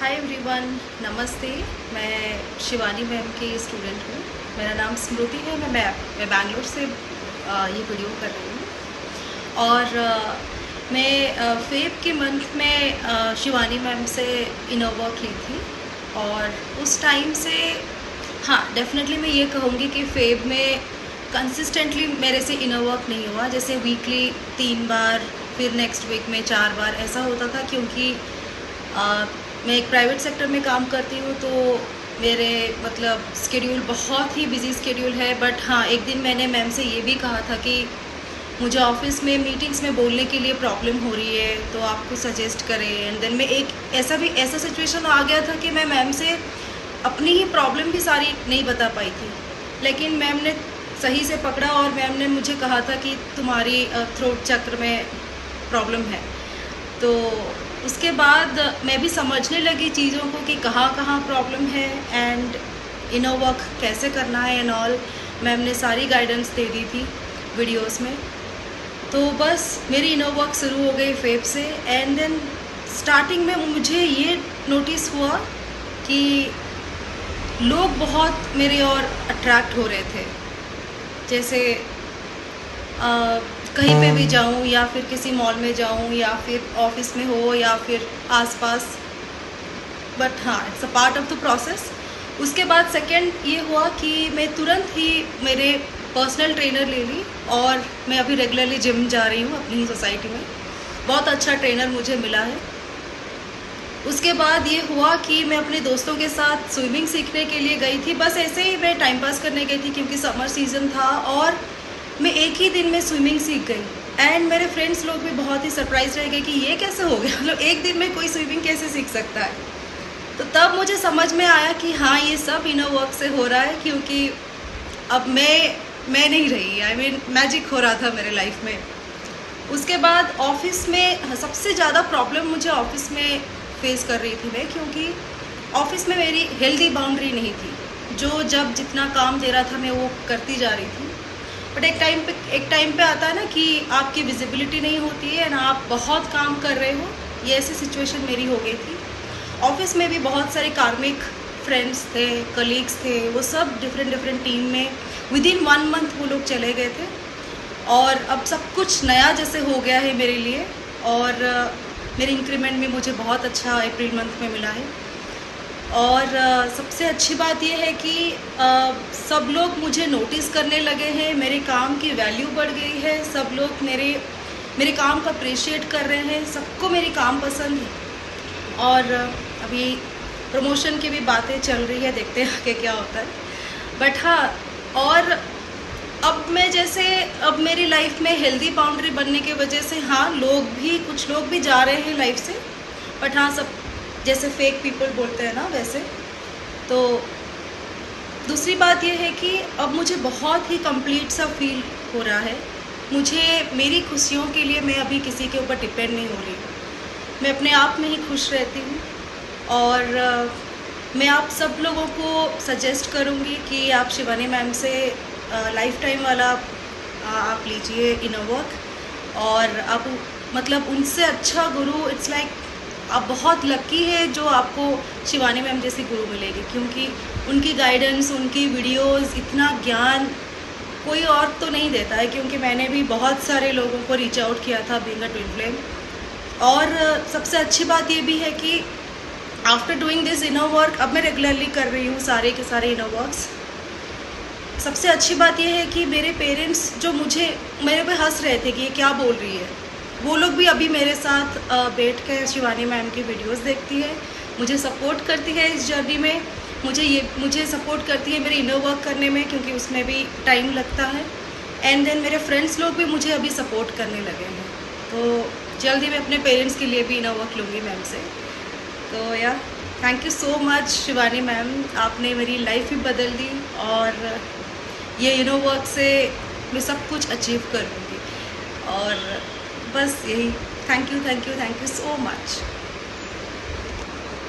Hi everyone, नमस्ते। मैं Shivani ma'am की स्टूडेंट हूँ। मेरा नाम स्मृति है। मैं बैंगलोर से ये वीडियो कर रही हूँ। और मैं फेब के मंथ में शिवानी मैम से इनर वर्क ली थी। और उस टाइम से हाँ, डेफिनेटली मैं ये कहूँगी कि फेब में कंसिस्टेंटली मेरे से इनर वर्क नहीं हुआ। जैसे वीकली 3 बार, फिर नेक्स्ट वीक में 4 बार ऐसा होता था, क्योंकि मैं एक प्राइवेट सेक्टर में काम करती हूँ, तो मेरे स्केड्यूल बहुत ही बिजी स्केड्यूल है। बट हाँ, एक दिन मैंने मैम से ये भी कहा था कि मुझे ऑफिस में मीटिंग्स में बोलने के लिए प्रॉब्लम हो रही है, तो आपको सजेस्ट करें। एंड देन मैं एक ऐसा सिचुएशन आ गया था कि मैं मैम से अपनी ही प्रॉब्लम भी सारी नहीं बता पाई थी, लेकिन मैम ने सही से पकड़ा और मैम ने मुझे कहा था कि तुम्हारी थ्रोट चक्र में प्रॉब्लम है। तो उसके बाद मैं भी समझने लगी चीज़ों को कि कहाँ कहाँ प्रॉब्लम है एंड इनर वर्क कैसे करना है एंड ऑल। मैम ने सारी गाइडेंस दे दी थी वीडियोस में। तो बस मेरी इनर वर्क शुरू हो गई फेब से। एंड देन स्टार्टिंग में मुझे ये नोटिस हुआ कि लोग बहुत मेरे और अट्रैक्ट हो रहे थे। जैसे कहीं पे भी जाऊँ, या फिर किसी मॉल में जाऊँ, या फिर ऑफिस में हो, या फिर आसपास। बट हाँ, it's a part of the process. उसके बाद सेकंड ये हुआ कि मैं तुरंत ही मेरे पर्सनल ट्रेनर ले ली, और मैं अभी रेगुलरली जिम जा रही हूँ अपनी ही सोसाइटी में। बहुत अच्छा ट्रेनर मुझे मिला है। उसके बाद ये हुआ कि मैं अपने दोस्तों के साथ स्विमिंग सीखने के लिए गई थी। बस ऐसे ही मैं टाइम पास करने गई थी, क्योंकि समर सीज़न था, और मैं एक ही दिन में स्विमिंग सीख गई। एंड मेरे फ्रेंड्स लोग भी बहुत ही सरप्राइज रह गए कि ये कैसे हो गया, मतलब एक दिन में कोई स्विमिंग कैसे सीख सकता है। तो तब मुझे समझ में आया कि हाँ, ये सब इनर वर्क से हो रहा है, क्योंकि अब मैं नहीं रही। आई मीन मैजिक हो रहा था मेरे लाइफ में। उसके बाद ऑफिस में सबसे ज़्यादा प्रॉब्लम मुझे ऑफिस में फेस कर रही थी मैं, क्योंकि ऑफिस में मेरी हेल्दी बाउंड्री नहीं थी। जो जब जितना काम दे रहा था मैं वो करती जा रही थी। बट एक टाइम पे आता है ना कि आपकी विजिबिलिटी नहीं होती है ना, आप बहुत काम कर रहे हो। ये ऐसी सिचुएशन मेरी हो गई थी। ऑफिस में भी बहुत सारे कार्मिक फ्रेंड्स थे, कलीग्स थे, वो सब डिफरेंट टीम में विद इन 1 मंथ वो लोग चले गए थे। और अब सब कुछ नया जैसे हो गया है मेरे लिए। और मेरे इंक्रीमेंट भी मुझे बहुत अच्छा अप्रैल मंथ में मिला है। और सबसे अच्छी बात यह है कि सब लोग मुझे नोटिस करने लगे हैं, मेरे काम की वैल्यू बढ़ गई है। सब लोग मेरे काम को अप्रिशिएट कर रहे हैं, सबको मेरी काम पसंद है। और अभी प्रमोशन की भी बातें चल रही है, देखते हैं आगे क्या होता है। बट हाँ, और अब मेरी लाइफ में हेल्दी बाउंड्री बनने की वजह से हाँ, कुछ लोग भी जा रहे हैं लाइफ से। बट हाँ, सब जैसे फेक पीपल बोलते हैं ना, वैसे। तो दूसरी बात यह है कि अब मुझे बहुत ही कंप्लीट सा फील हो रहा है। मुझे मेरी खुशियों के लिए मैं अभी किसी के ऊपर डिपेंड नहीं हो रही हूँ। मैं अपने आप में ही खुश रहती हूँ। और मैं आप सब लोगों को सजेस्ट करूँगी कि आप शिवानी मैम से लाइफ टाइम वाला आप लीजिए इनर वर्क। और आप उनसे अच्छा गुरु, इट्स लाइक आप बहुत लकी है जो आपको शिवानी मैम जैसी गुरु मिलेगी, क्योंकि उनकी गाइडेंस, उनकी वीडियोस, इतना ज्ञान कोई और तो नहीं देता है। क्योंकि मैंने भी बहुत सारे लोगों को रीच आउट किया था बीइंग अ ट्विन फ्लेम। और सबसे अच्छी बात ये भी है कि after doing this inner work, अब मैं रेगुलरली कर रही हूँ सारे के सारे इनर वर्क्स। सबसे अच्छी बात यह है कि मेरे पेरेंट्स जो मेरे पे हंस रहे थे कि ये क्या बोल रही है, वो लोग भी अभी मेरे साथ बैठ कर शिवानी मैम की वीडियोस देखती है, मुझे सपोर्ट करती है इस जर्नी में। मुझे सपोर्ट करती है मेरे इनर वर्क करने में, क्योंकि उसमें भी टाइम लगता है। एंड देन मेरे फ्रेंड्स लोग भी मुझे अभी सपोर्ट करने लगे हैं। तो जल्दी मैं अपने पेरेंट्स के लिए भी इनर वर्क लूँगी मैम से। तो यार, thank you so much Shivani ma'am, आपने मेरी लाइफ ही बदल दी। और ये इनर वर्क से मैं सब कुछ अचीव करूँगी। और बस यही, थैंक यू सो मच।